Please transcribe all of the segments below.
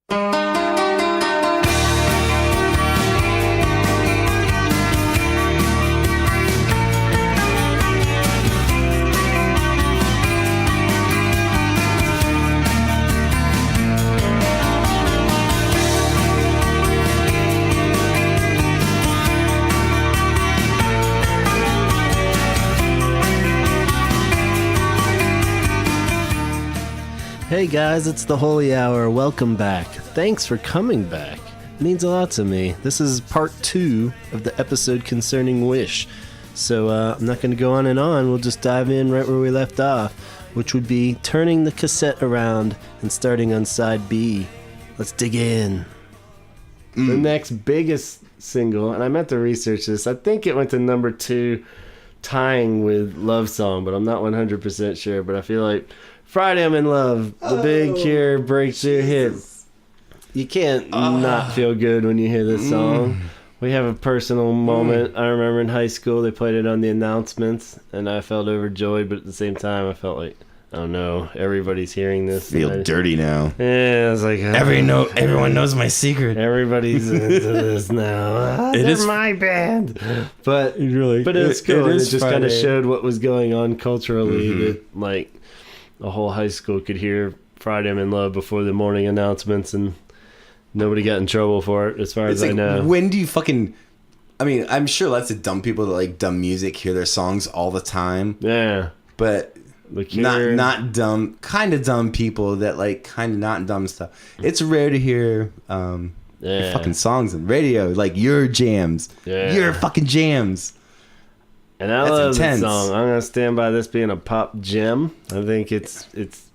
Hey guys, it's the Holy Hour. Welcome back. Thanks for coming back. It means a lot to me. This is part 2 of the episode concerning Wish. So I'm not going to go on and on. We'll just dive in right where we left off, which would be turning the cassette around and starting on side B. Let's dig in. The next biggest single, and I meant to research this, I think it went to number 2, tying with Love Song, but I'm not 100% sure, but I feel like Friday I'm in Love, the big Cure breakthrough hit. You can't not feel good when you hear this song. We have a personal moment. I remember in high school they played it on the announcements, and I felt overjoyed, but at the same time I felt like, oh no, everybody's hearing this. Feel dirty now. Yeah, I was like, everyone knows my secret. Everybody's into this now. It is my band, but it's cool. It just kind of showed what was going on culturally. That like the whole high school could hear Friday I'm in Love before the morning announcements, and nobody got in trouble for it, as far as I know. When do you fucking... I mean, I'm sure lots of dumb people that like dumb music hear their songs all the time. Yeah. But not dumb, kind of dumb people that like kind of not dumb stuff. It's rare to hear your fucking songs on the radio, like your jams. Yeah. Your fucking jams. And I love this song. I'm going to stand by this being a pop gem. I think it's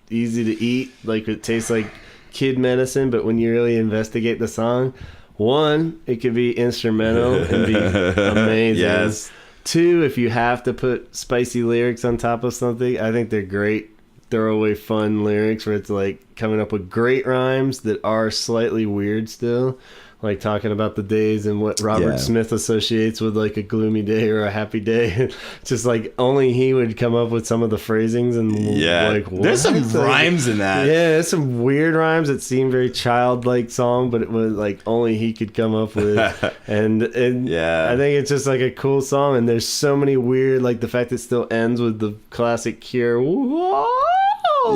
easy to eat. Like, it tastes like kid medicine, but when you really investigate the song, 1, it could be instrumental and be amazing. Yes. 2, if you have to put spicy lyrics on top of something, I think they're great throwaway fun lyrics where it's like coming up with great rhymes that are slightly weird still. Like talking about the days and what Robert Smith associates with like a gloomy day or a happy day. Just like only he would come up with some of the phrasings and like what? There's some rhymes in that. Yeah, there's some weird rhymes that seem very childlike song, but it was like only he could come up with. and I think it's just like a cool song, and there's so many weird, like the fact it still ends with the classic Cure. Whoa!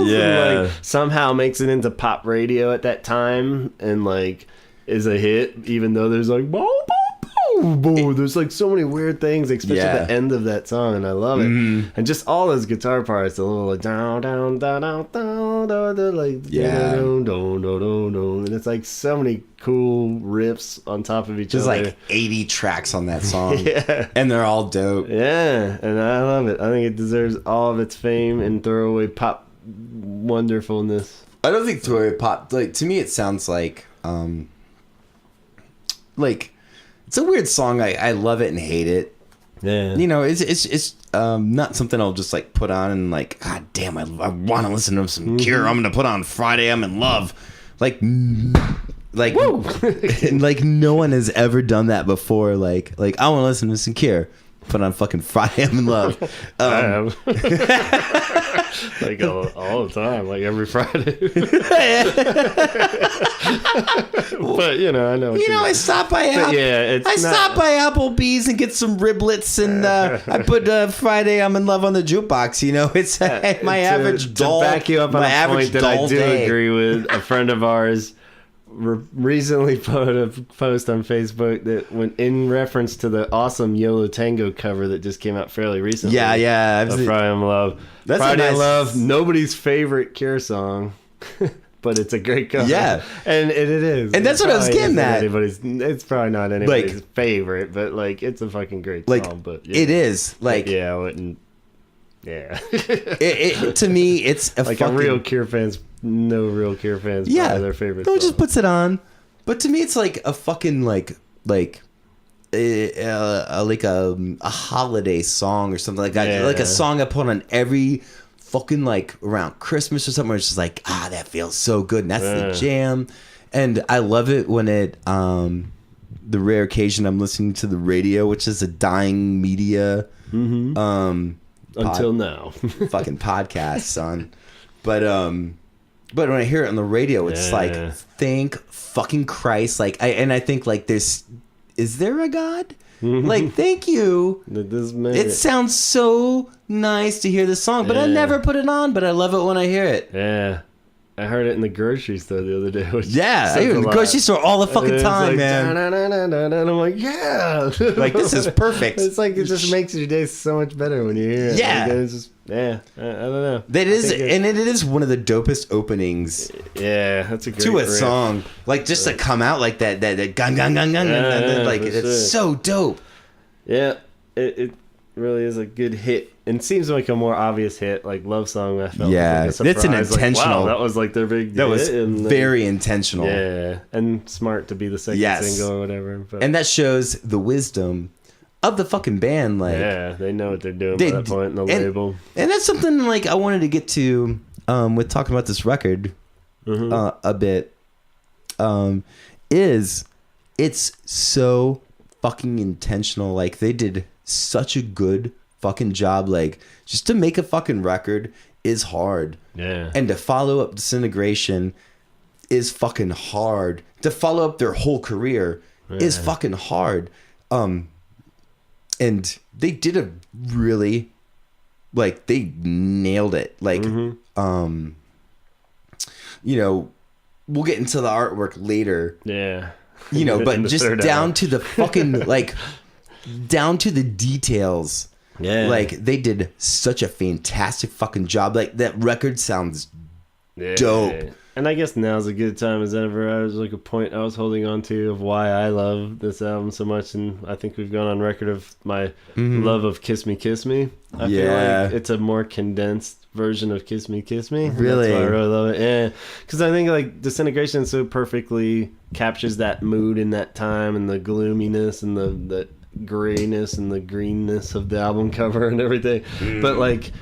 Yeah. And, like, somehow makes it into pop radio at that time, and like is a hit, even though there's like boom, boom, boom, boom. There's like so many weird things, especially at the end of that song, and I love it. And just all those guitar parts, the little like down, down, down, down, down, down, down, like down, down, down, down, down, and it's like so many cool riffs on top of each other. There's like 80 tracks on that song, and they're all dope. Yeah, and I love it. I think it deserves all of its fame and throwaway pop wonderfulness. I don't think throwaway pop, like, to me it sounds like it's a weird song. I love it and hate it. Yeah, you know, it's not something I'll just like put on and like, god damn, I want to listen to some Cure. I'm gonna put on Friday I'm in Love. Like like no one has ever done that before. Like I want to listen to some Cure. Put on fucking Friday I'm in Love. I have. Like all the time, like every Friday. But you know, I know. I stop by Applebee's and get some riblets, and I put Friday I'm in Love on the jukebox. You know, it's my average dull. To back you up on a point that I do agree with, a friend of ours recently put a post on Facebook that went in reference to the awesome YOLO Tango cover that just came out fairly recently. Yeah. Of Friday I'm in Love. That's Friday I'm Love, nobody's favorite Cure song, but it's a great cover. Yeah, and it is. And that's what I was getting at. It's probably not anybody's favorite, but like it's a fucking great song. But it is like I wouldn't. Yeah. it to me, it's like a real Cure fans. No real Cure fans. Yeah, their favorite. No, just puts it on. But to me, it's like a fucking like a holiday song or something like that. Yeah. Like a song I put on every fucking like around Christmas or something. Where it's just like, that feels so good, and that's the jam. And I love it when it the rare occasion I'm listening to the radio, which is a dying media. Until now. Fucking podcast, son. But But when I hear it on the radio, it's like, thank fucking Christ. Like, I think like is there a God? Like, thank you. It sounds so nice to hear this song, but I never put it on, but I love it when I hear it. Yeah. I heard it in the grocery store the other day. I hear it in the grocery store all the fucking time, like, man. And I'm like, yeah. Like, this is perfect. It's like, it just makes your day so much better when you hear it. Yeah. Like, it's just, I don't know. That is, and it is one of the dopest openings. Yeah, that's a great to a riff. song. Like, just to come out like that gun, gun, gun, gun, gun. Like, it's so dope. Yeah, it really is a good hit. And it seems like a more obvious hit, like Love Song. I felt it's an intentional. Like, wow, that was like their big hit. That was very intentional. Yeah, and smart to be the second single or whatever. But. And that shows the wisdom of the fucking band. Like, yeah, they know what they're doing by that point in the label. And that's something like I wanted to get to with talking about this record a bit. Is it's so fucking intentional. Like, they did such a good fucking job. Like, just to make a fucking record is hard. Yeah. And to follow up Disintegration is fucking hard. To follow up their whole career is fucking hard. And they did a really, like, they nailed it. Like, you know, we'll get into the artwork later. Yeah. You know, but just down to the fucking, like, down to the details. Yeah. Like, they did such a fantastic fucking job. Like, that record sounds dope. And I guess now's a good time as ever. I was like a point I was holding on to of why I love this album so much, and I think we've gone on record of my love of Kiss Me, Kiss Me. I feel like it's a more condensed version of Kiss Me, Kiss Me. Really? That's why I really love it. Yeah. Because I think like Disintegration so perfectly captures that mood in that time and the gloominess and the grayness and the greenness of the album cover and everything. But like...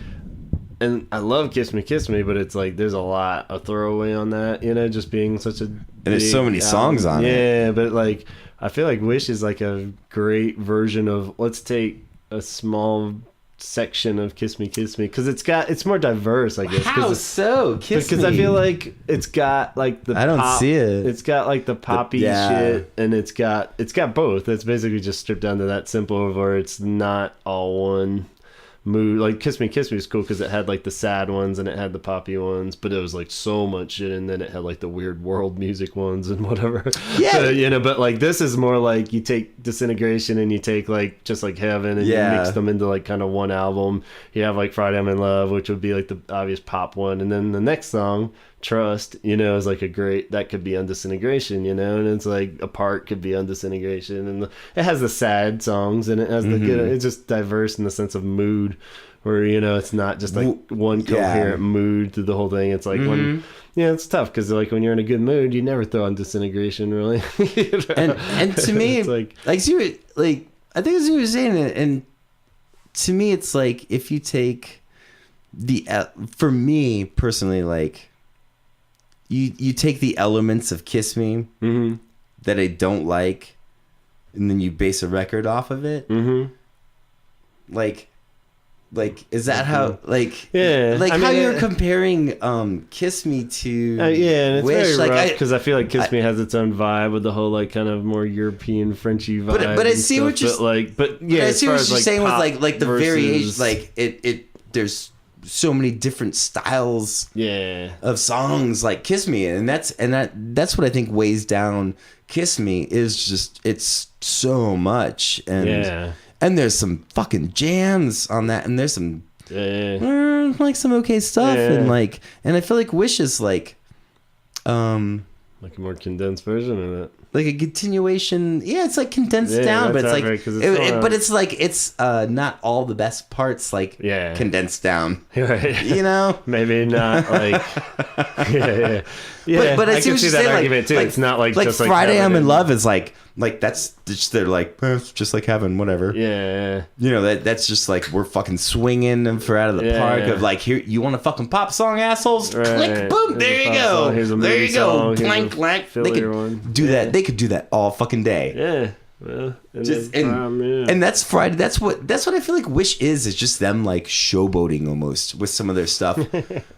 And I love Kiss Me, Kiss Me, but it's like there's a lot of throwaway on that, you know, just being such a... And there's so many songs on it. Yeah, but like, I feel like Wish is like a great version of, let's take a small section of Kiss Me, Kiss Me, because it's more diverse, I guess. How so? Kiss because Me. I feel like it's got like the I don't pop, see it. It's got like the poppy shit, and it's got both. It's basically just stripped down to that simple, where it's not all one mood. Like Kiss Me, Kiss Me is cool because it had like the sad ones and it had the poppy ones, but it was like so much shit, and then it had like the weird world music ones and whatever. Yeah. So, you know, but like this is more like you take Disintegration and you take like just like Heaven and you mix them into like kind of one album. You have like Friday I'm in Love, which would be like the obvious pop one, and then the next song, Trust, you know, is like a great, that could be on Disintegration, you know, and it's like Apart could be on Disintegration, and it has the sad songs and it has the good, it's just diverse in the sense of mood, where, you know, it's not just like one coherent mood through the whole thing. It's like when, it's tough because like when you're in a good mood, you never throw on Disintegration really. You know? and to me, it's like see, like I think that's what you were saying, and to me, it's like if you take for me personally, like. You take the elements of Kiss Me that I don't like, and then you base a record off of it. Like is that how like how you're comparing Kiss Me to and it's Wish? very rough because I feel like Kiss Me has its own vibe with the whole like kind of more European Frenchy vibe. But I see what you're I see what you're saying with like the versus... variation, like it there's so many different styles of songs like Kiss Me, and that's what I think weighs down Kiss Me, is just it's so much, and there's some fucking jams on that, and there's some like some okay stuff, and I feel like Wish is like like a more condensed version of it. Like a continuation, it's like condensed down, but it's like, but it's like it's not all the best parts like condensed down, right? You know, maybe not like, But I see what you're saying. Argument too. It's not like just like Friday I'm in Love is like that's just, they're like it's just like Heaven, whatever. Yeah, you know that's just like we're fucking swinging them for out of the park of like, here you want a fucking pop song, assholes? Right. Click, boom, there you go. There you go. Blank, blank. They could do that. They could do that all fucking day. Yeah. Well, and that's Friday. That's what I feel like Wish is just them like showboating almost with some of their stuff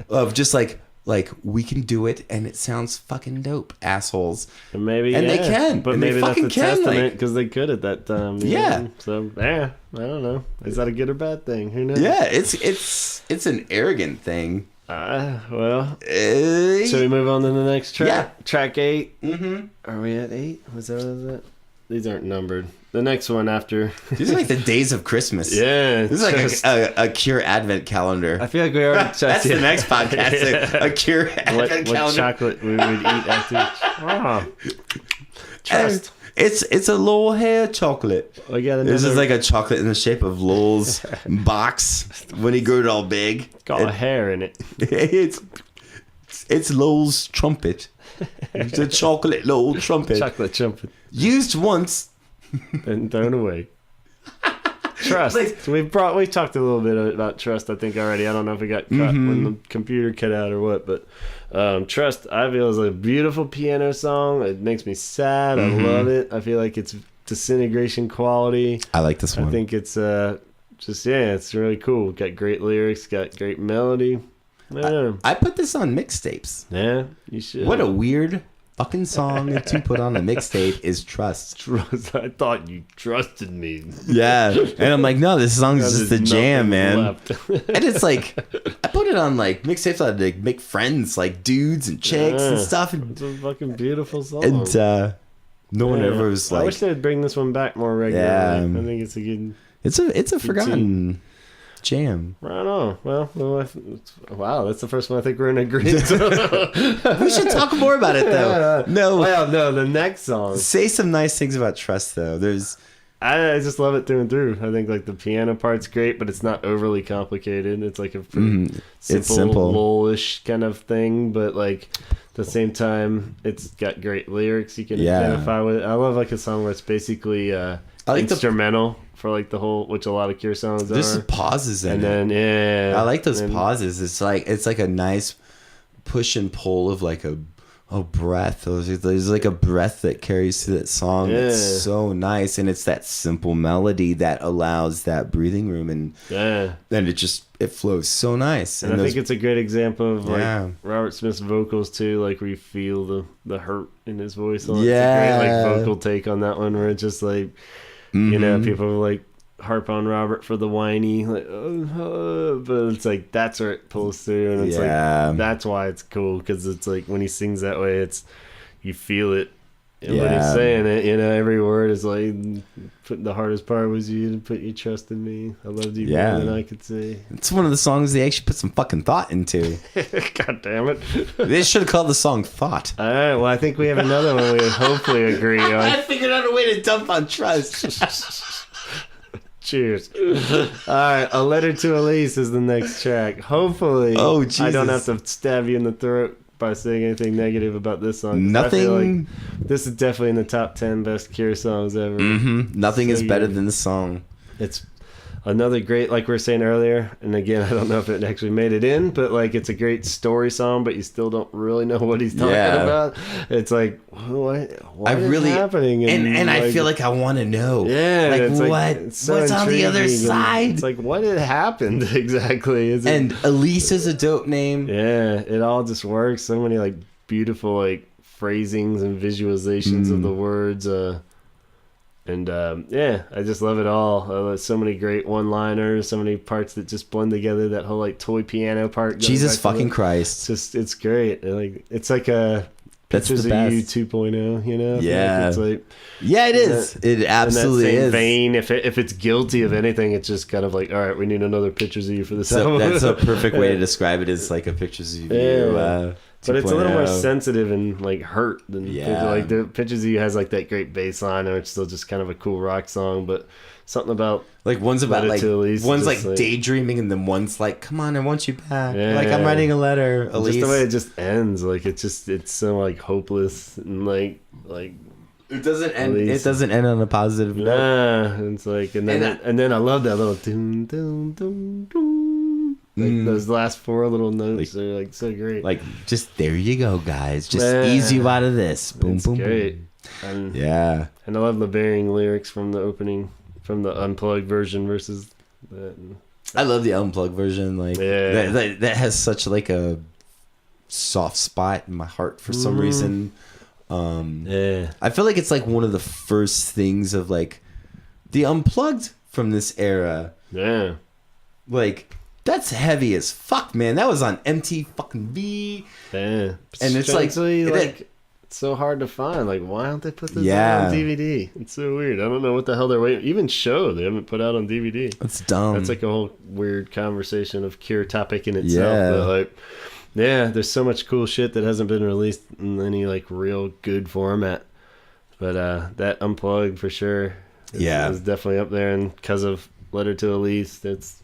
of just like, like, we can do it, and it sounds fucking dope, assholes. And maybe, they can, but and maybe that's a testament because they could at that time. Yeah. So I don't know. Is that a good or bad thing? Who knows? Yeah, it's an arrogant thing. Well, should we move on to the next track? Yeah. Track 8. Mm-hmm. Are we at 8? Was that? These aren't numbered. The next one after. These are like the days of Christmas. Yeah. This is like a Cure Advent calendar. I feel like we already That's the next podcast. A Cure Advent calendar. What chocolate we would eat after Trust. It's a Lowell hair chocolate. This is like a chocolate in the shape of Lowell's box when he grew it all big. It's got a hair in it. It's Lowell's trumpet. It's a chocolate Lowell trumpet. Chocolate trumpet. Used once. And thrown away. Trust. So we've talked a little bit about Trust, I think, already. I don't know if it got cut when the computer cut out or what, but Trust, I feel, is a beautiful piano song. It makes me sad. I love it. I feel like it's disintegration quality. I like this one. I think it's it's really cool. Got great lyrics, got great melody. I put this on mixtapes. Yeah, you should. What a weird fucking song to put on a mixtape is Trust. I thought you trusted me. Yeah. And I'm like, no, this song's just the jam, man. And it's like, I put it on like mixtapes to like make friends, like dudes and chicks and stuff. It's a fucking beautiful song. And no one ever was like, I wish they'd bring this one back more regularly. Yeah. I think it's a good. It's a forgotten jam. Right on. Well, wow, that's the first one I think we're in agreement. We should talk more about it though. No, the next song. Say some nice things about Trust though. I just love it through and through. I think like the piano part's great, but it's not overly complicated. It's like a pretty simple, low-ish kind of thing, but like at the same time, it's got great lyrics you can identify with. I love like a song where it's basically instrumental. For like the whole, which a lot of Cure songs are. There's pauses in it. And then, I like those pauses. It's like a nice push and pull of like a breath. There's like a breath that carries through that song. Yeah. It's so nice. And it's that simple melody that allows that breathing room. And it flows so nice. And I think it's a great example of like Robert Smith's vocals too, like where you feel the hurt in his voice. It's a great like vocal take on that one where it's just like, you know, people like harp on Robert for the whiny, like, but it's like that's where it pulls through, and it's like that's why it's cool because it's like when he sings that way, it's you feel it. And when he's saying it, you know, every word is like, the hardest part was you to put your trust in me. I loved you more than I could say. It's one of the songs they actually put some fucking thought into. God damn it. They should have called the song Thought. All right, well, I think we have another one we hopefully agree on. I figured out a way to dump on Trust. Cheers. All right, A Letter to Elise is the next track. Hopefully, I don't have to stab you in the throat by saying anything negative about this song. Nothing. I feel like this is definitely in the top 10 best Cure songs ever. Nothing is better than this song. It's another great, like we were saying earlier, and again, I don't know if it actually made it in, but like it's a great story song, but you still don't really know what he's talking about. It's like, what is happening? And I feel like I want to know. Yeah. Like, what's on the other side? It's like, what had happened exactly? And Elise is a dope name. Yeah, it all just works. So many like beautiful like phrasings and visualizations of the words. And I just love it all. So many great one-liners, so many parts that just blend together. That whole like toy piano part. Jesus fucking Christ! It's great. It's like a Pictures of You 2.0. You know? Yeah. It's like it is. It absolutely in that same is. Vein. If it's guilty of anything, it's just kind of like, all right, we need another Pictures of You for this album. That's a perfect way to describe it. Is like a Pictures of You. But it's a little more sensitive and like hurt than like the Pictures of You has like that great bass line, and it's still just kind of a cool rock song. But something about like one's like daydreaming, and then one's like, come on, I want you back. Like I'm writing a letter. Elise. Just the way it just ends, like it's so like hopeless and like it doesn't end. It doesn't end on a positive note. Nah, it's like and then I love that little doom doom doom doom. Like those last four little notes are like so great. Like just there you go, guys. Just ease you out of this. Boom, boom, great. Boom. And I love the varying lyrics from the opening, from the unplugged version versus that. I love the unplugged version. Like that has such like a soft spot in my heart for some reason. Yeah. I feel like it's like one of the first things of like the Unplugged from this era. Yeah. Like, that's heavy as fuck, man. That was on MTV. Yeah. And it's like it's so hard to find. Like, why don't they put this Yeah. on DVD? It's so weird. I don't know what the hell they're waiting. Even Show, they haven't put out on DVD. That's dumb. That's like a whole weird conversation of Cure topic in itself. Yeah. But like, yeah, there's so much cool shit that hasn't been released in any like real good format. But that Unplugged for sure. Is definitely up there, and because of Letter to Elise, that's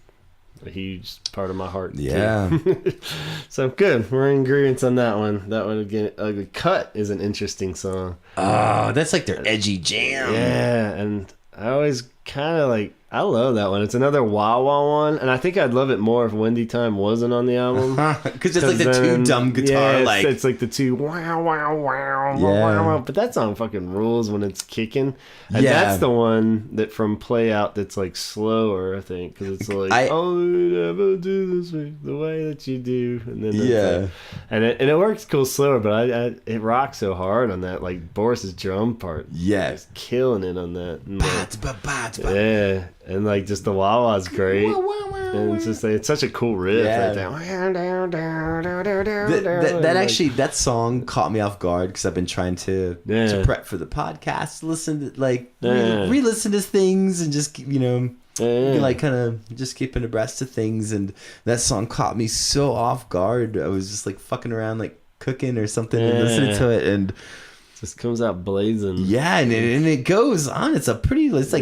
a huge part of my heart. Yeah. Too. So good. We're in agreement on that one. That one again. Ugly Cut is an interesting song. Oh, that's like their edgy jam. Yeah, and I always kind of like. I love that one. It's another Wah Wah one, and I think I'd love it more if Wendy Time wasn't on the album. Because it's like the two dumb guitar, yeah, it's like the two wow wow wow wow wow. But that song fucking rules when it's kicking. And that's the one that from Play Out that's like slower, I think, because it's like I'll never do this the way that you do, and then and it works cool slower, but it rocks so hard on that, like Boris's drum part. Yeah, he's killing it on that. And yeah. And like just the wah wah's great, and it's just like, it's such a cool riff. Yeah. Like, that song caught me off guard because I've been trying to prep for the podcast, listen to re-listen to things, and just like kind of just keeping abreast of things. And that song caught me so off guard. I was just like fucking around, like cooking or something, and listening to it, and just comes out blazing. Yeah, and it goes on. It's a it's a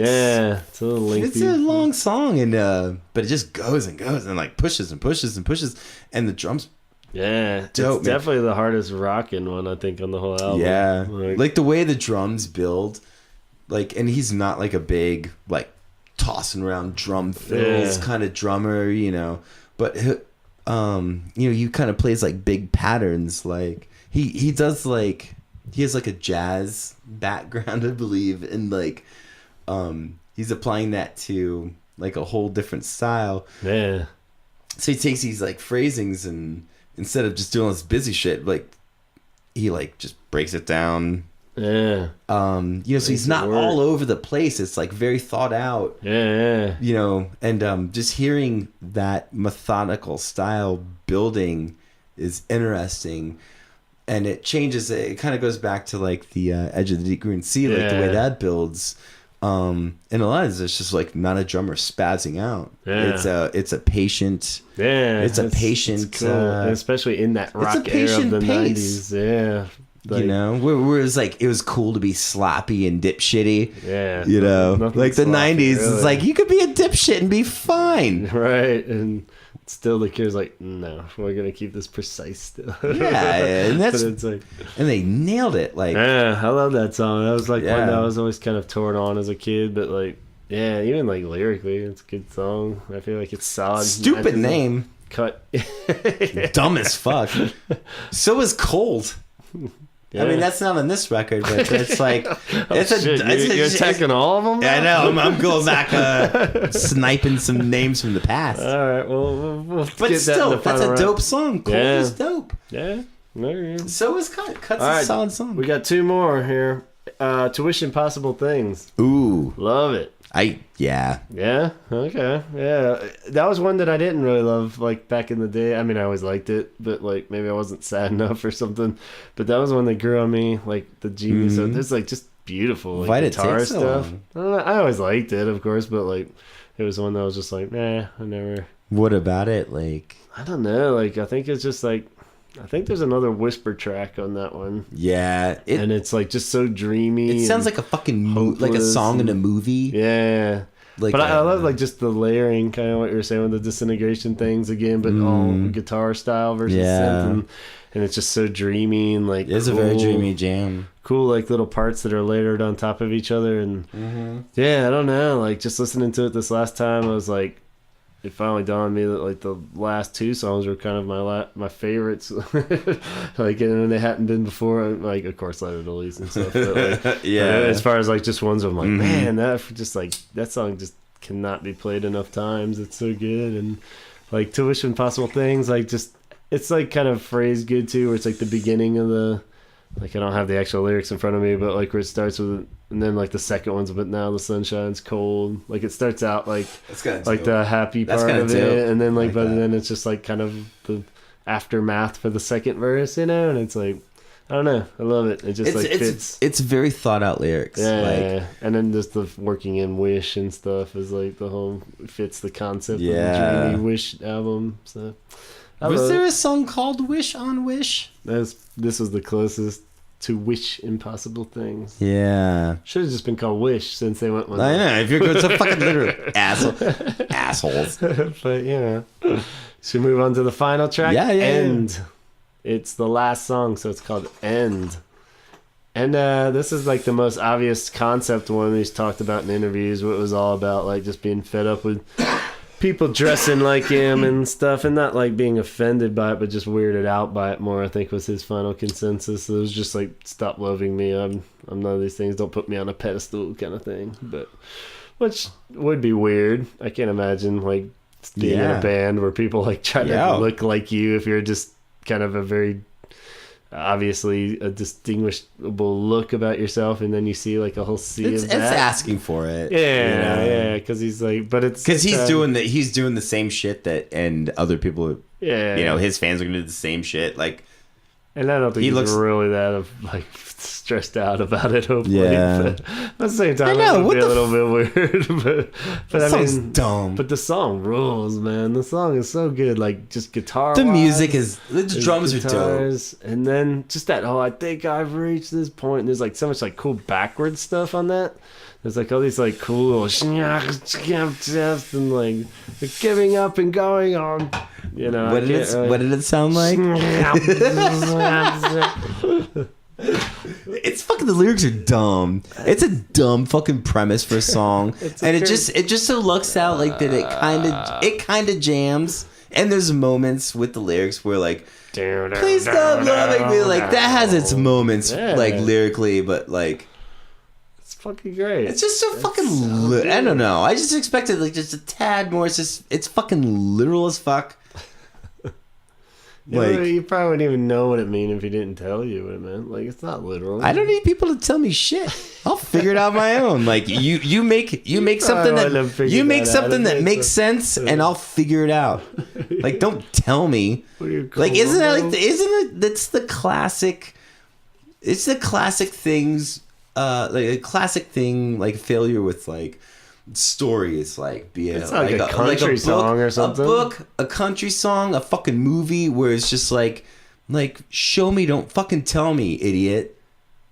little lengthy. It's a long song, and but it just goes and goes and like pushes and pushes and pushes, and the drums. Yeah, dope, it's definitely the hardest rocking one I think on the whole album. Yeah, like the way the drums build, like, and he's not like a big like tossing around drum fills kind of drummer, but he kind of plays like big patterns. Like he does like. He has like a jazz background, I believe, and like he's applying that to like a whole different style. Yeah. So he takes these like phrasings, and instead of just doing this busy shit, like he like just breaks it down. Yeah. So he's not all over the place. It's like very thought out. Yeah. And just hearing that methodical style building is interesting. And it changes. It kind of goes back to like the Edge of the Deep Green Sea, like the way that builds. And a lot of it's just like not a drummer spazzing out. Yeah. It's a patient. Yeah. It's a patient. It's cool. And especially in that rock era of the pace. 90s. Yeah. Like, where it's like it was cool to be sloppy and dipshitty. Yeah. Like the 90s. Really. It's like you could be a dipshit and be fine. Right. And still the Cure's like, no, we're gonna keep this precise still. And that's but it's like, and they nailed it. Like, yeah, I love that song. That was like one that I was always kind of torn on as a kid, but like, yeah, even like lyrically, it's a good song. I feel like it's solid. Stupid name. Cut. Dumb as fuck. So is Cold. Yeah. I mean, that's not on this record, but it's like you're attacking all of them. I know. I'm going back, sniping some names from the past. All right, well, but still, that's a dope song. Cold is dope. Yeah. So is Cut. Cut's a solid song. We got two more here. To Wish Impossible Things. Ooh, love it. Yeah. Okay. Yeah. That was one that I didn't really love, like, back in the day. I mean, I always liked it, but, like, maybe I wasn't sad enough or something. But that was one that grew on me, like, the genius. So there's, like, just beautiful, like, guitar stuff. I don't know. I always liked it, of course, but, like, it was one that was just like, I never. What about it? Like, I don't know. Like, I think it's just, like, I think there's another whisper track on that one. Yeah. And it's like just so dreamy. It sounds like a fucking like a song in a movie. Yeah. Like, but I love like just the layering, kind of what you were saying with the disintegration things again, but all guitar style versus synth. And it's just so dreamy and like it's cool, a very dreamy jam. Cool like little parts that are layered on top of each other. And yeah, I don't know. Like just listening to it this last time, I was like, it finally dawned on me that like the last two songs were kind of my favorites. Like, and they hadn't been before. Like, of course, Letter to Elise and stuff. But, like, as far as like just ones, I'm like, man, that just like that song just cannot be played enough times. It's so good. And like To Wish Impossible Things, like just it's like kind of phrased good too, where it's like the beginning of the, like I don't have the actual lyrics in front of me, but like where it starts with, and then like the second one's, but now the sun shines cold. Like it starts out like the happy part of it, and then like but then it's just like kind of the aftermath for the second verse, you know, and it's like I don't know, I love it. It just fits. It's very thought out lyrics. Yeah, and then just the working in Wish and stuff is like the whole fits the concept of the Dreamy Wish album. So. Was there a song called Wish on Wish? This was the closest to Wish Impossible Things. Yeah. Should have just been called Wish since they went with I know. If you're going to fucking literal assholes. But, yeah. Should we move on to the final track? Yeah. End. It's the last song, so it's called End. And this is like the most obvious concept one he's talked about in interviews, what it was all about, like just being fed up with people dressing like him and stuff, and not like being offended by it, but just weirded out by it more, I think was his final consensus. It was just like, stop loving me, I'm none of these things, don't put me on a pedestal kind of thing. But which would be weird. I can't imagine like being in a band where people like try to look like you if you're just kind of a very obviously a distinguishable look about yourself, and then you see like a whole sea of that. It's asking for it. Yeah, because he's like, but it's because he's doing the same shit that, and other people, his fans are gonna do the same shit. Like, and I don't think he's really that like stressed out about it. Hopefully, but at the same time, it would be a little bit weird. but I mean, dumb. But the song rules, man. The song is so good. Like just guitar. The music is the drums are dope, and then just that. Oh, I think I've reached this point. And there's like so much like cool backwards stuff on that. There's like all these like cool and like giving up and going on. You know, what did it sound like? It's fucking, the lyrics are dumb. It's a dumb fucking premise for a song, and it just so looks out like that. It kind of jams, and there's moments with the lyrics where like, please stop loving me. Like that has its moments, like lyrically, but like. Fucking great. It's just so fucking I don't know. I just expected like just a tad more. It's fucking literal as fuck. Like, you probably wouldn't even know what it meant if he didn't tell you what it meant. Like, it's not literal. I don't need people to tell me shit. I'll figure it out on my own. Like you make something that makes sense, and I'll figure it out. Like, don't tell me. Like, isn't it that's the classic? It's the classic things. Like a classic thing, like failure with like stories, like be it like a country song or something, a book, a country song, a fucking movie, where it's just like show me, don't fucking tell me, idiot.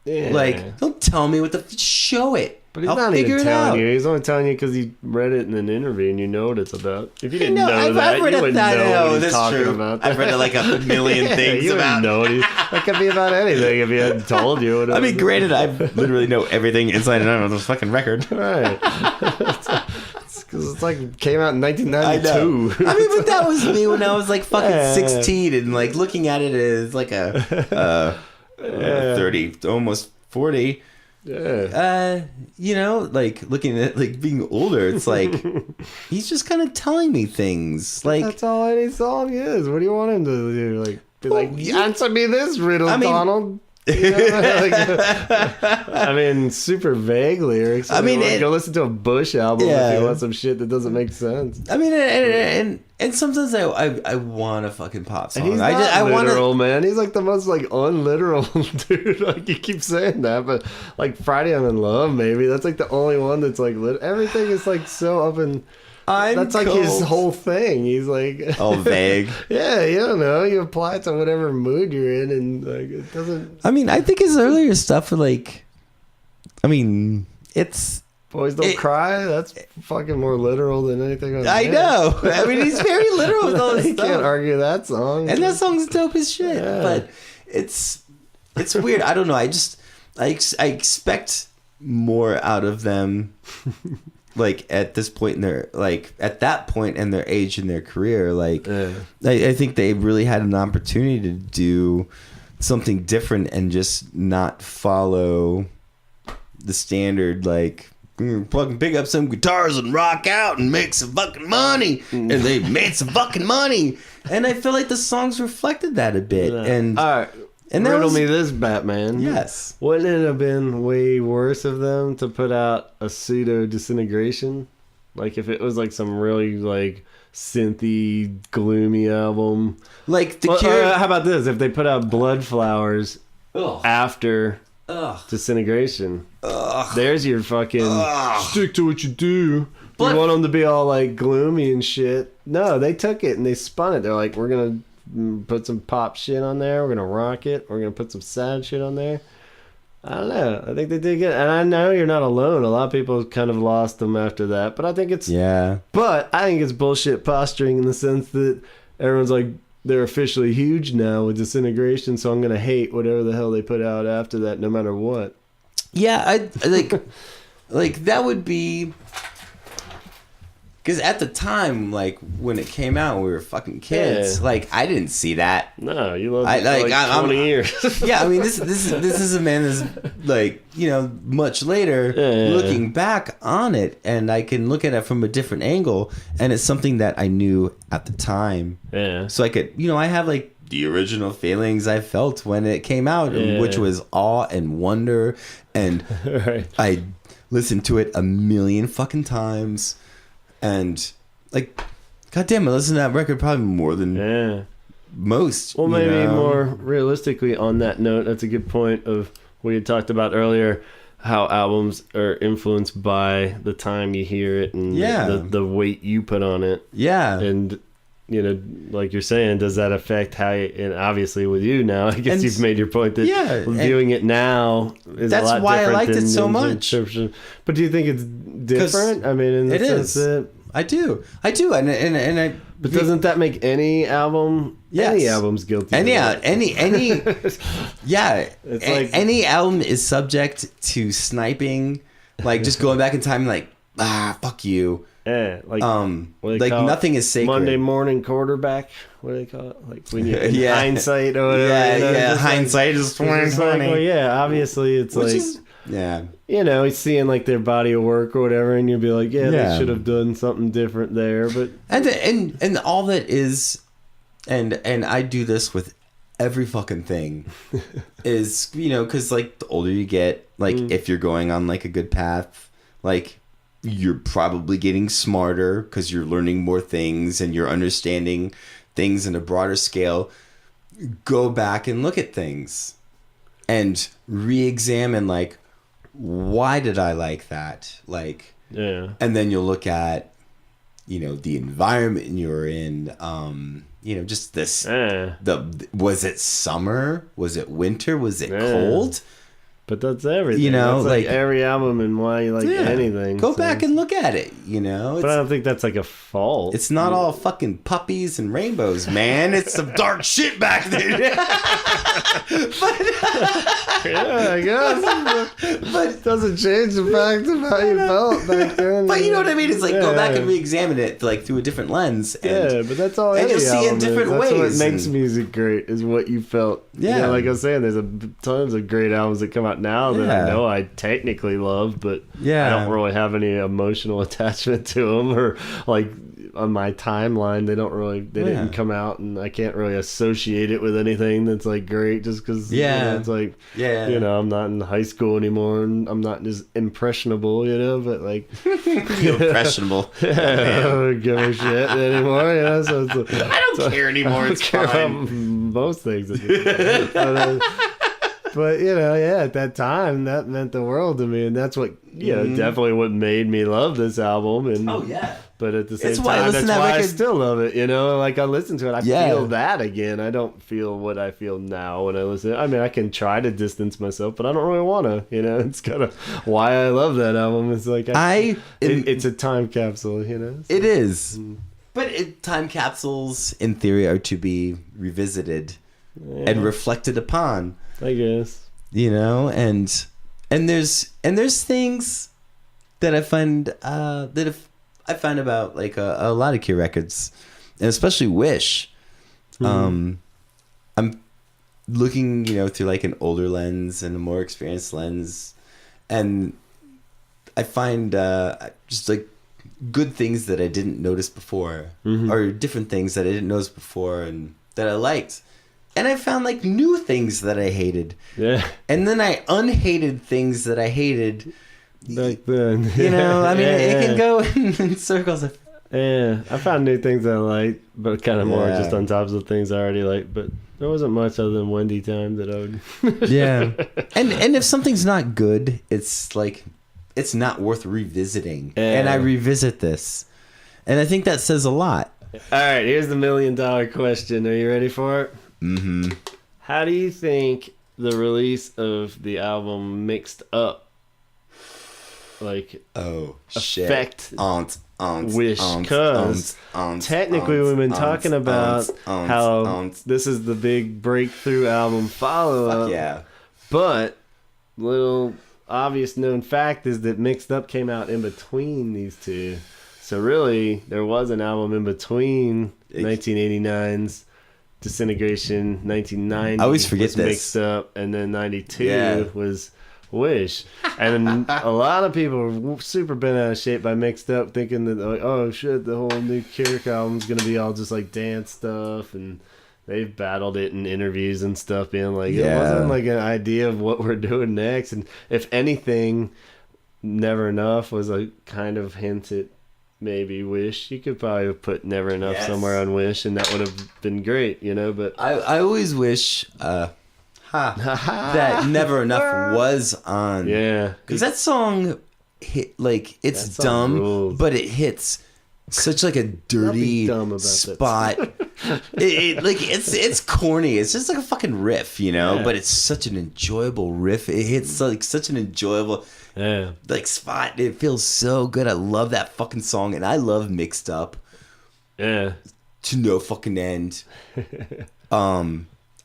Yeah. Like, don't tell me what show it. But he's not even telling you. He's only telling you because he read it in an interview and you know what it's about. If you didn't know that, you wouldn't know what he's talking about. I've read it like a million things you about. Know that could be about anything if he hadn't told you. I mean, granted, I literally know everything inside and out of this fucking record. Right. Because it's like came out in 1992. I mean, but that was me when I was like fucking 16 and like looking at it as like a 30, almost 40. Yeah. You know, like looking at like being older, it's like he's just kind of telling me things. Like, that's all any song is. What do you want him to do? Like, be like, answer me this riddle, Donald. You know, like, I mean, super vague lyrics. I mean, go listen to a Bush album if you want some shit that doesn't make sense. I mean, and sometimes I want a fucking pop song. And he's not literal, man. He's like the most like unliteral dude. Like, you keep saying that, but like Friday I'm in Love, maybe that's like the only one that's like everything is like so up and. That's like his whole thing. He's like all vague. Yeah, you don't know. You apply it to whatever mood you're in, and like it doesn't. I mean, I think his earlier stuff, like, I mean, it's Boys Don't Cry. That's fucking more literal than anything. I know. I mean, he's very literal with all this stuff. You can't argue that song. And that song's dope as shit. Yeah. But it's weird. I don't know. I expect more out of them. Like at this point in their at that point in their age in their career, like I think they really had an opportunity to do something different and just not follow the standard like fucking pick up some guitars and rock out and make some fucking money. And they made some fucking money. And I feel like the songs reflected that a bit. And all right, and riddle me this, Batman. Yes. Wouldn't it have been way worse of them to put out a pseudo Disintegration? Like if it was like some really like synthy, gloomy album. Like the Cure. How about this? If they put out Blood Flowers after Disintegration, there's your fucking stick to what you do. You want them to be all like gloomy and shit. No, they took it and they spun it. They're like, we're gonna put some pop shit on there. We're gonna rock it. We're gonna put some sad shit on there. I don't know. I think they did good. And I know you're not alone. A lot of people kind of lost them after that. But I think it's... Yeah. But I think it's bullshit posturing in the sense that everyone's like, they're officially huge now with Disintegration, so I'm going to hate whatever the hell they put out after that, no matter what. Yeah, I like... like, that would be... Because at the time, like, when it came out, we were fucking kids. Yeah. Like, I didn't see that. No, you loved it for like 20 years. Yeah, I mean, this is a man that's, like, you know, much later, looking back on it, and I can look at it from a different angle, and it's something that I knew at the time. Yeah. So I could, you know, I have, like, the original feelings I felt when it came out, which was awe and wonder, and I listened to it a million fucking times. And like, goddamn, I listened to that record probably more than most. Well, maybe more realistically on that note, that's a good point of what you talked about earlier, how albums are influenced by the time you hear it and the weight you put on it. Yeah. And, you know, like you're saying, does that affect how you, and obviously with you now, I guess you've made your point that viewing it now is a lot different. That's why I liked it so much. But do you think it's different? I mean, in the sense that I do, and I. But doesn't that make any album? Yes. Any album's guilty. Any. Yeah. It's like, any album is subject to sniping, like just going back in time, like fuck you. Yeah, like nothing is sacred. Monday morning quarterback. What do they call it? Like when you hindsight or whatever. Yeah, hindsight is 2020. Well, yeah, obviously it's you know, he's seeing like their body of work or whatever, and you'll be like, they should have done something different there. But and all that is, and I do this with every fucking thing, is, you know, because like the older you get, like if you're going on like a good path, like you're probably getting smarter because you're learning more things and you're understanding things in a broader scale. Go back and look at things and re-examine, like, why did I like that? Like, and then you'll look at, you know, the environment you're in, you know, just this, was it summer? Was it winter? Was it cold? But that's everything. You know, that's like every album and why you like anything. Go back and look at it, you know. But I don't think that's like a fault. It's not all fucking puppies and rainbows, man. It's some dark shit back there. I guess. But it doesn't change the fact of how you felt back then. But you know what I mean? It's like go back and re-examine it like through a different lens. And, but that's all. And you'll see it in different ways. That's what makes music great, is what you felt. Yeah. You know, like I was saying, there's tons of great albums that come out now that I know I technically love, but I don't really have any emotional attachment to them, or like on my timeline they didn't come out, and I can't really associate it with anything that's like great just because you know, it's like you know, I'm not in high school anymore and I'm not as impressionable, you know, but like impressionable. I don't give a shit anymore, you know, so it's I don't care anymore. It's fine. About most things. But, you know, at that time, that meant the world to me. And that's what, you know, definitely what made me love this album. And, but at the same time, that's why I still love it, you know? Like, I listen to it, I feel that again. I don't feel what I feel now when I listen. I mean, I can try to distance myself, but I don't really want to, you know? It's kind of why I love that album. It's like, it's a time capsule, you know? So, it is. But time capsules, in theory, are to be revisited and reflected upon. I guess, you know, and there's things that I find about like a lot of Cure records, and especially Wish. I'm looking, you know, through like an older lens and a more experienced lens, and I find just like good things that I didn't notice before, or different things that I didn't notice before and that I liked. And I found like new things that I hated. Yeah. And then I unhated things that I hated. Back then. You know, I mean, it can go in circles. Yeah, I found new things I liked, but kind of more just on top of things I already liked. But there wasn't much other than Wendy time that I would. Yeah. And if something's not good, it's like, it's not worth revisiting. Yeah. And I revisit this. And I think that says a lot. All right, here's the $1 million question. Are you ready for it? Mm-hmm. How do you think the release of the album Mixed Up, like, affect Wish? Because technically we've been talking about how this is the big breakthrough album follow-up. Yeah. But little obvious known fact is that Mixed Up came out in between these two. So really, there was an album in between 1989's Disintegration, 1990. I always forget this. Mixed Up, and then 92 was Wish. And a lot of people were super bent out of shape by Mixed Up, thinking that, like, oh shit, the whole new Kirk album's gonna be all just like dance stuff, and they've battled it in interviews and stuff, being like, it wasn't like an idea of what we're doing next. And if anything, Never Enough was a kind of hint at maybe Wish. You could probably have put Never Enough somewhere on Wish, and that would have been great, you know. But I always wish that Never Enough was on. Yeah, because that song hit, like, it's dumb, rules. But it hits such like a dirty spot. It's corny. It's just like a fucking riff, you know. But it's such an enjoyable riff. It hits like such an enjoyable like spot. It feels so good. I love that fucking song, and I love Mixed Up. Yeah, to no fucking end.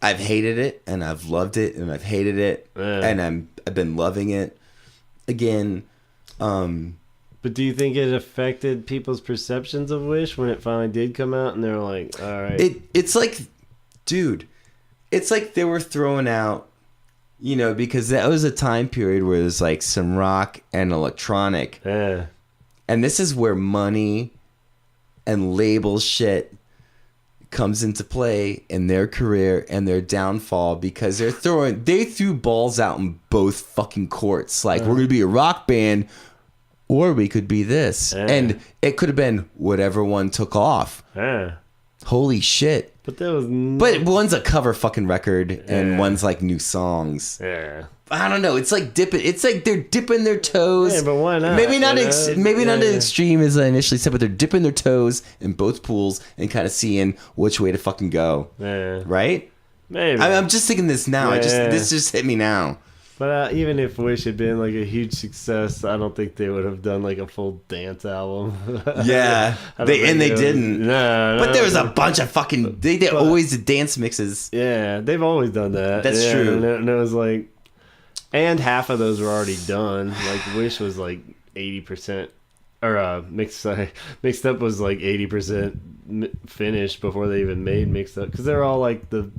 I've hated it, and I've loved it, and I've hated it, and I've been loving it again. But do you think it affected people's perceptions of Wish when it finally did come out, and they were like, all right? It's like, dude, it's like they were throwing out, you know, because that was a time period where there's like some rock and electronic. Yeah. And this is where money and label shit comes into play in their career and their downfall, because they threw balls out in both fucking courts. Like, we're going to be a rock band, or we could be this. And it could have been whatever one took off. Holy shit. But there was But one's a cover fucking record, and one's like new songs. Yeah. I don't know. It's like it's like they're dipping their toes. Yeah, but why not? Maybe not not as extreme as I initially said, but they're dipping their toes in both pools and kind of seeing which way to fucking go. Yeah. Right? Maybe. I'm just thinking this now. This just hit me now. But even if Wish had been like a huge success, I don't think they would have done like a full dance album. Yeah, they didn't. No, but there was a bunch of fucking. They always did dance mixes. Yeah, they've always done that. That's true. And it was like, and half of those were already done. Like Wish was like 80%, or Mixed Up was like 80% finished before they even made Mixed Up, because they're all like the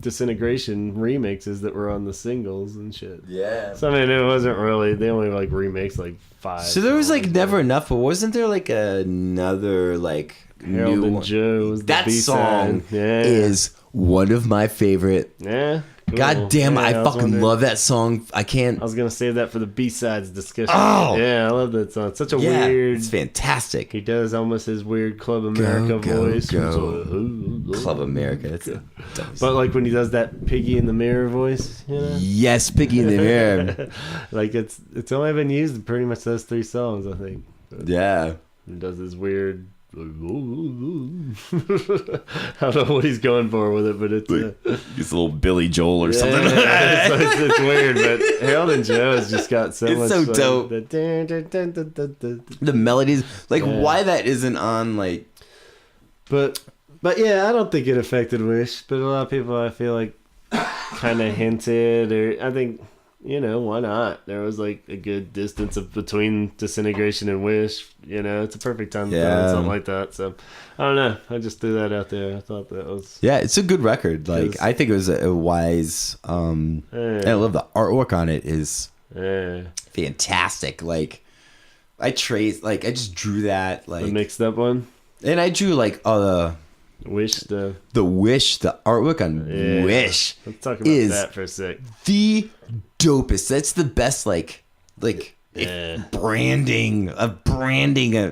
Disintegration remixes that were on the singles and shit. Yeah. So I mean, it wasn't really, they only like remixed like 5. So there was like Never Enough, but wasn't there like another like Harold new and one? Joe was the that B-side. song is one of my favorite. Yeah. Cool. God damn, I fucking love that song. I was gonna save that for the B-sides discussion. Oh yeah, I love that song. It's such a weird. It's fantastic. He does almost his weird Club America voice. Club America. That's but like when he does that Piggy in the Mirror voice, you know? Yes, Piggy in the Mirror. Like it's only been used in pretty much those 3 songs, I think. But yeah. He does this weird. I don't know what he's going for with it, but it's a little Billy Joel or something. It's weird, but Harold and Joe has just got so much. It's so dope. The melodies, like why that isn't on like. But yeah, I don't think it affected Wish, but a lot of people I feel like kind of hinted, or I think. You know, why not? There was like a good distance between Disintegration and Wish. You know, it's a perfect time to do something like that. So, I don't know. I just threw that out there. I thought that was... Yeah, it's a good record. Like, I think it was a wise... and I love the artwork on it is fantastic. Like, I just drew that like the mixed up one, and I drew like Wish the artwork on Wish. Let's talk about that for a sec. The dopest. That's the best branding.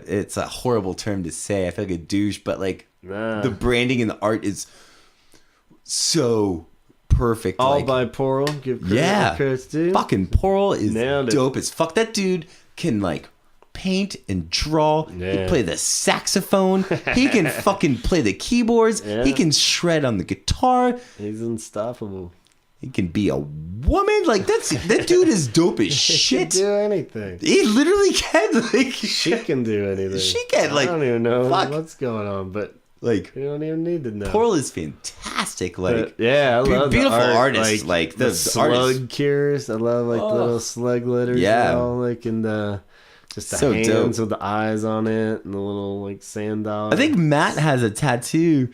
It's a horrible term to say. I feel like a douche, but like the branding and the art is so perfect. All by Porl. Give credit due. Fucking Porl is dope as fuck. That dude can like paint and draw. He can play the saxophone. He can fucking play the keyboards. He can shred on the guitar. He's unstoppable. He can be a woman. Like that dude is dope as shit. He can do anything. He literally can. Like she can do anything. She can. Like I don't even know what's going on, but like you don't even need to know. Porl is fantastic. Like I love beautiful the art, artist. Like the slug cures. I love like the little slug letters. Yeah, like and just the so hands dope. with the eyes on it and the little like sand dog. I think Matt has a tattoo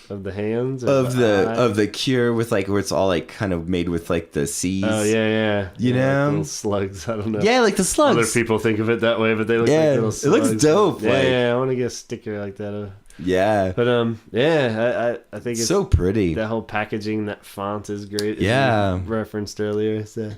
of the hands of the cure with like where it's all like kind of made with like the C's. Oh yeah. You know, like little slugs. I don't know. Yeah, like the slugs. Other people think of it that way, but they look like little slugs. It looks dope. Yeah, I want to get a sticker like that. Yeah. But I think it's so pretty. That whole packaging, that font is great. Yeah. Referenced earlier. So.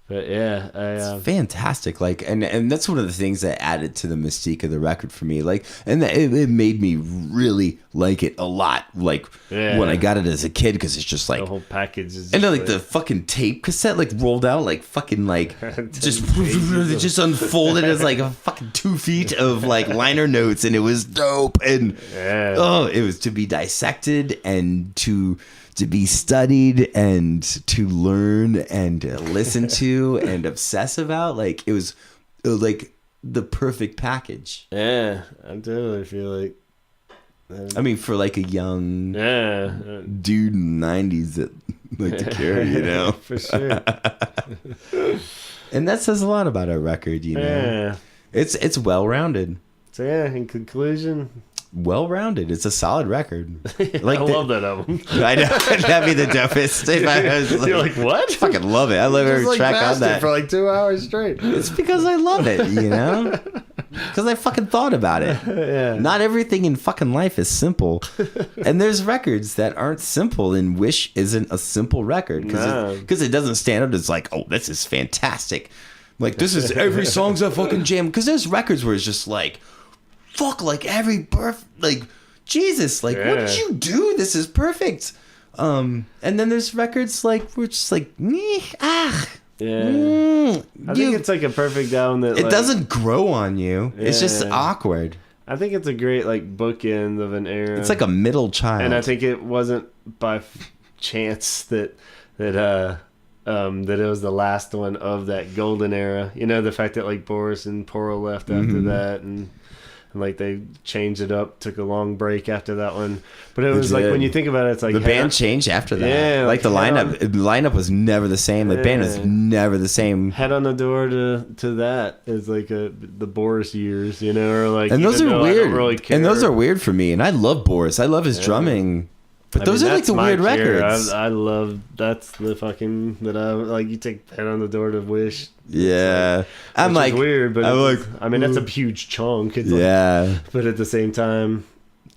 But it's fantastic. Like, and that's one of the things that added to the mystique of the record for me. Like, and it made me really like it a lot. Like when I got it as a kid, because it's just like the whole package is. And then like the fucking tape cassette like rolled out like fucking like just unfolded as like a fucking 2 feet of like liner notes, and it was dope. And it was to be dissected and to be studied and to learn and listen to and obsess about. Like it was like the perfect package. Yeah, I totally feel like. I mean, for like a young dude in the 90s that like to Cure, you know, for sure. And that says a lot about our record, you know. Yeah, it's well rounded. So in conclusion. Well-rounded. It's a solid record. Like I love that album. I know. That'd be the dopest. If I was You're like, what? I fucking love it. I love every track on that. For like 2 hours straight. It's because I love it, you know? Because I fucking thought about it. Yeah. Not everything in fucking life is simple. And there's records that aren't simple, and Wish isn't a simple record. Because it doesn't stand up as like, oh, this is fantastic. Like, this is every song's a fucking jam. Because there's records where it's just like, fuck, like every birth, like Jesus, like what did you do? This is perfect. And then there's records like we're just like I think it's like a perfect album that it doesn't grow on you. It's just awkward. I think it's a great like bookend of an era. It's like a middle child, and I think it wasn't by chance that it was the last one of that golden era. You know, the fact that like Boris and Porl left after that, and like they changed it up, took a long break after that one. But it was like when you think about it, it's like the band changed after that. Yeah, like the lineup was never the same. The band was never the same. Head on the Door to that is like the Boris years, you know, or like. And those are weird. Really and those are weird for me. And I love Boris. I love his drumming. But those are like the weird records. I love that's the fucking that I like. You take Head on the Door to Wish. Yeah, I'm like weird, but I'm like, I mean, that's a huge chunk. It's like, but at the same time,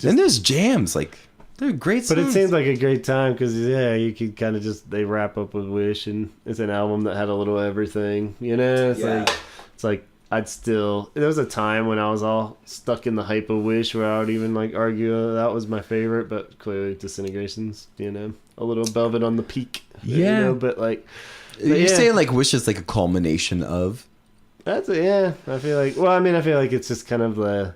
and there's jams like they're great songs. But it seems like a great time because you could kind of they wrap up with Wish, and it's an album that had a little everything. You know, it's like. There was a time when I was all stuck in the hype of Wish where I would even like argue that was my favorite, but clearly Disintegration's, you know, a little above it on the peak. Yeah. You know, but you're saying like Wish is like a culmination of? I feel like it's just kind of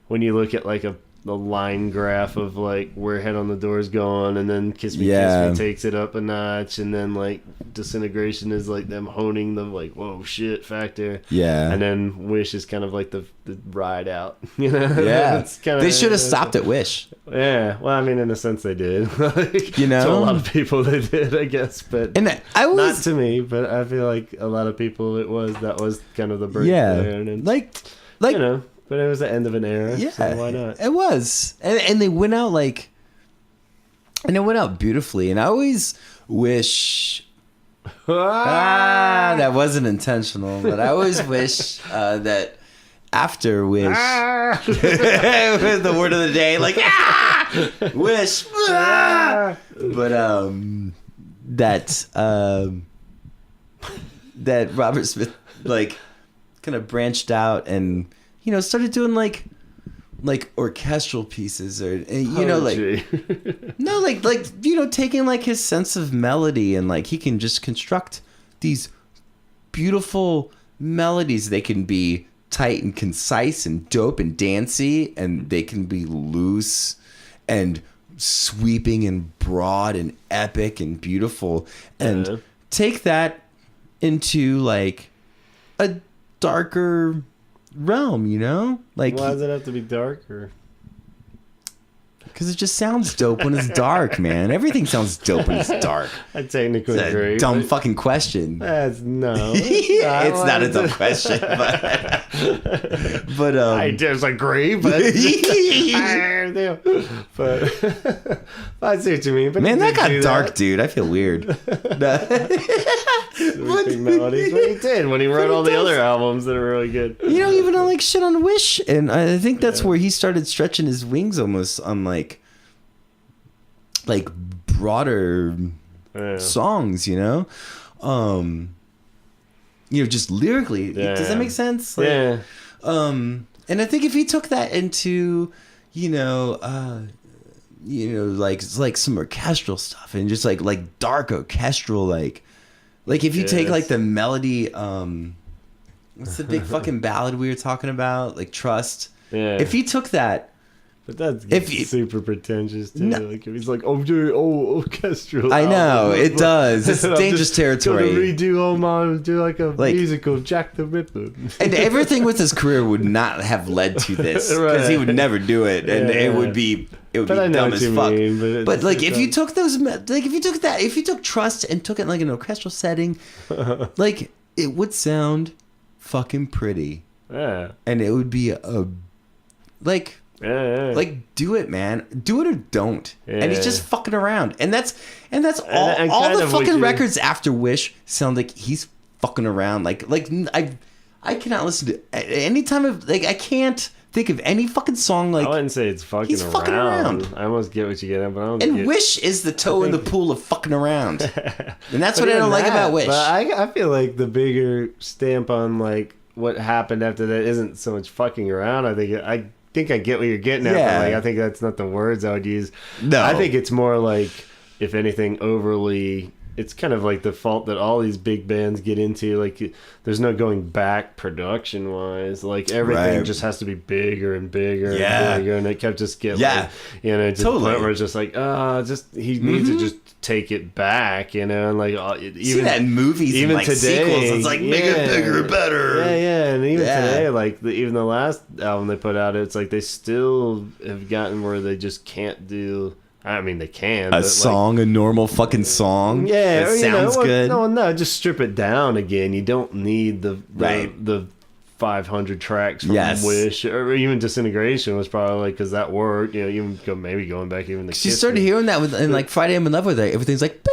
when you look at like the line graph of like where Head on the Door's going, and then Kiss Me Kiss Me takes it up a notch, and then like Disintegration is like them honing the like whoa shit factor, and then Wish is kind of like the ride out, you know. It's kinda, they should have stopped at Wish. Well, I mean, in a sense they did. Like, you know, to a lot of people they did, I guess, but not to me. But I feel like a lot of people that was kind of the birth there, and like you know. But it was the end of an era, so why not? It was. And they went out and it went out beautifully. And I always wish... that wasn't intentional, but I always wish that after Wish. The word of the day, like Wish. But that Robert Smith like kind of branched out and started doing like orchestral pieces or taking like his sense of melody and like he can just construct these beautiful melodies. They can be tight and concise and dope and dancey, and they can be loose and sweeping and broad and epic and beautiful, and take that into like a darker realm, like why does it have to be darker? Because it just sounds dope when it's dark, man. Everything sounds dope when it's dark. I technically agree. Dumb fucking question. No. It's not a dumb question, but I disagree, but I see what you mean. But man, that got dark, dude. I feel weird. Melodies. What he did when he wrote all the other albums that are really good. Even on like shit on Wish, and I think that's where he started stretching his wings almost on like broader songs, just lyrically. Does that make sense? And I think if he took that into like some orchestral stuff and just like dark orchestral like if you take like the melody what's the big fucking ballad we were talking about, like Trust, if he took that. But that's super pretentious too. No, like if he's like, orchestral. I know it does. It's dangerous territory. Gonna redo do like a musical Jack the Ripper. And everything with his career would not have led to this because he would never do it, and it would be dumb as fuck. But like if you took if you took Trust and took it like an orchestral setting, like it would sound fucking pretty. Yeah. And it would be like do it, man. Do it or don't. Yeah. And he's just fucking around. And that's all the fucking records after Wish sound like he's fucking around. Like I cannot listen to any time of I can't think of any fucking song like. I wouldn't say it's fucking around. Fucking around. I almost get what you get at, but I don't. And Wish is the toe in the pool of fucking around. And that's what I don't like about Wish. But I feel like the bigger stamp on like what happened after that isn't so much fucking around. I think I get what you're getting at, but I think that's not the words I would use. No. I think it's more like, if anything, overly... It's kind of like the fault that all these big bands get into. Like, there's no going back production-wise. Like, everything just has to be bigger and bigger and bigger, and it kept just getting just the point where it's just like, he needs to just take it back, and like even see that in movies, even like today, sequels, it's like make it bigger, better. And even today, like even the last album they put out, it's like they still have gotten where they just can't do. I mean, they can. A song, a normal fucking song. Yeah, that sounds good. No, just strip it down again. You don't need the 500 tracks from Wish, or even Disintegration was probably because that worked. Even going back even the. You started hearing that in like Friday I'm in Love with It. Everything's like boo.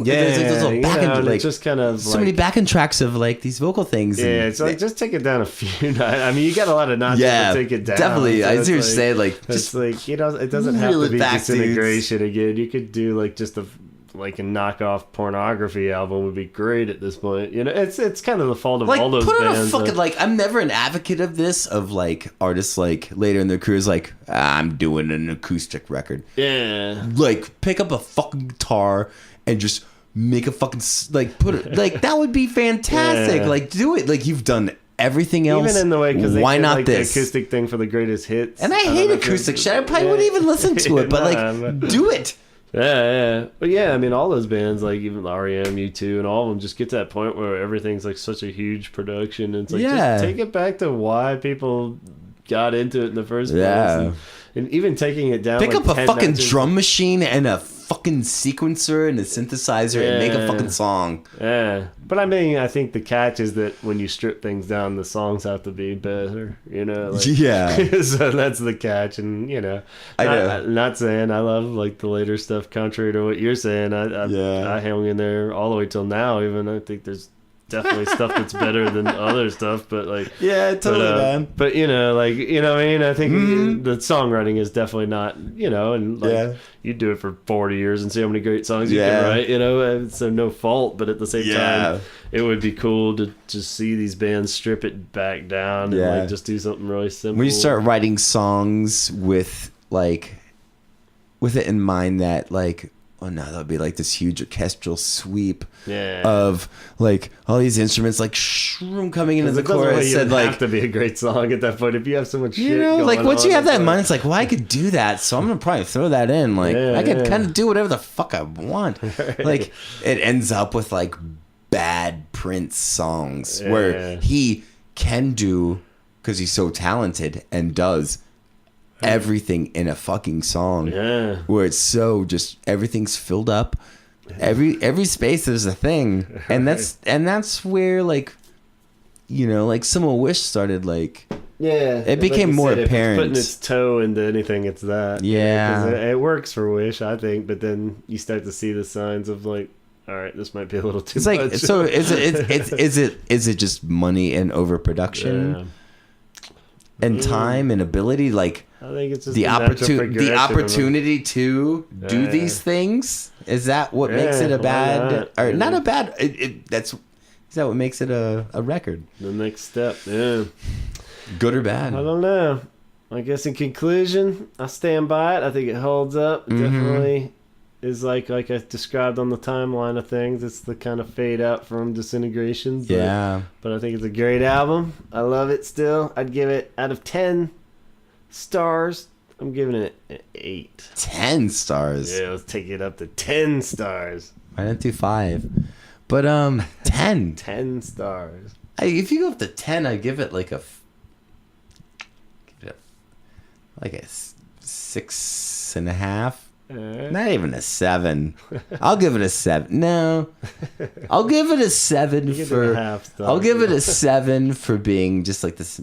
There's like those little it's just kind of so many backing tracks of like these vocal things. Yeah, it's like just take it down a few. I mean, you got a lot of notches to take it down. Definitely. So I see what you're saying. Like, just like it doesn't have to be Disintegration again. You could do like just a knockoff pornography album would be great at this point. It's kind of the fault of all those put bands. On a fucking I'm never an advocate of this of like artists like later in their careers like I'm doing an acoustic record. Yeah. Like pick up a fucking guitar and just make a fucking put it like that would be fantastic. Like do it like you've done everything else. Even in the way because why did, not like, this the acoustic thing for the greatest hits. And I hate acoustic shit. I probably wouldn't even listen to it, but like do it. Yeah. But I mean, all those bands, like even REM, U2, and all of them just get to that point where everything's like such a huge production. And it's like, just take it back to why people got into it in the first place. And even taking it down. Pick up a fucking drum machine and a fucking sequencer and a synthesizer and make a fucking song. Yeah. But I mean, I think the catch is that when you strip things down, the songs have to be better, so that's the catch. And, not saying I love like the later stuff contrary to what you're saying. I hung in there all the way till now, even I think there's definitely stuff that's better than other stuff, but like yeah, totally, man. But like what I mean. I think the songwriting is definitely not, and like you do it for 40 years and see how many great songs you can write. So no fault, but at the same time, it would be cool to just see these bands strip it back down and like just do something really simple. When you start writing songs with it in mind that like, oh no, that would be like this huge orchestral sweep of like all these instruments like shroom coming into the chorus. It have to be a great song at that point if you have so much shit like once you have that in mind, it's like, well, I could do that, so I'm gonna probably throw that in. Like I could kind of do whatever the fuck I want. Like it ends up with like bad Prince songs where he can do, because he's so talented and does everything in a fucking song where it's so just everything's filled up, every space there's a thing, and that's where like like Some Will Wish started, like it became more apparent. Putting its toe into anything, it's that it works for Wish, I think, but then you start to see the signs of like, all right, this might be a little too much. So is it just money and overproduction and time and ability, like I think it's just the opportunity to do these things? Is that what makes it a bad, or not a bad? Is that what makes it a record? The next step, good or bad? I don't know. I guess in conclusion, I stand by it. I think it holds up. It definitely is like I described on the timeline of things. It's the kind of fade out from Disintegration. But I think it's a great album. I love it still. I'd give it, out of 10 stars, I'm giving it an 8. 10 stars? Yeah, let's take it up to 10 stars. Why not do 5? But 10. 10 stars. If you go up to 10, I'd give it like a 6.5. Not even a 7. I'll give it a 7. No, I'll give it a 7 for. I'll give it a 7 for being just like this.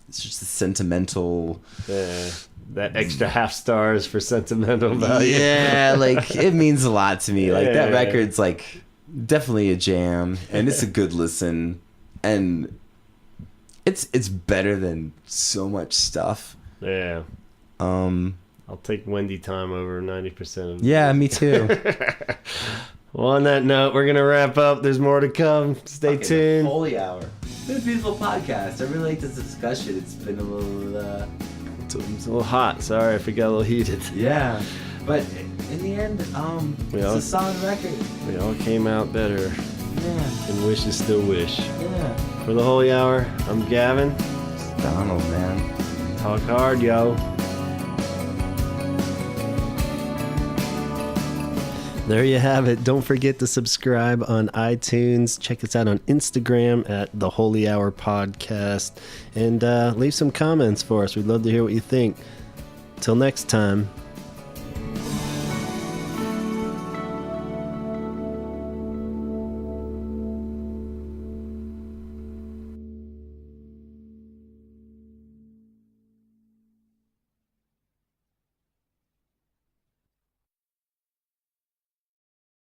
It's just a sentimental. That extra half stars for sentimental value. Yeah, like it means a lot to me. Like that record's like definitely a jam, and it's a good listen, and it's better than so much stuff. Yeah. I'll take Wendy Time over 90% of it. Yeah, me too. Well, on that note, we're going to wrap up. There's more to come. Stay tuned. Holy hour. It's been a beautiful podcast. I really like this discussion. It's been a little... It's a little hot. Sorry if it got a little heated. Yeah. But in the end, it's a solid record. We all came out better. Yeah. And Wish is still Wish. Yeah. For the Holy Hour, I'm Gavin. It's Donald, man. Talk hard, yo. There you have it. Don't forget to subscribe on iTunes. Check us out on Instagram at The Holy Hour Podcast. And leave some comments for us. We'd love to hear what you think. Till next time.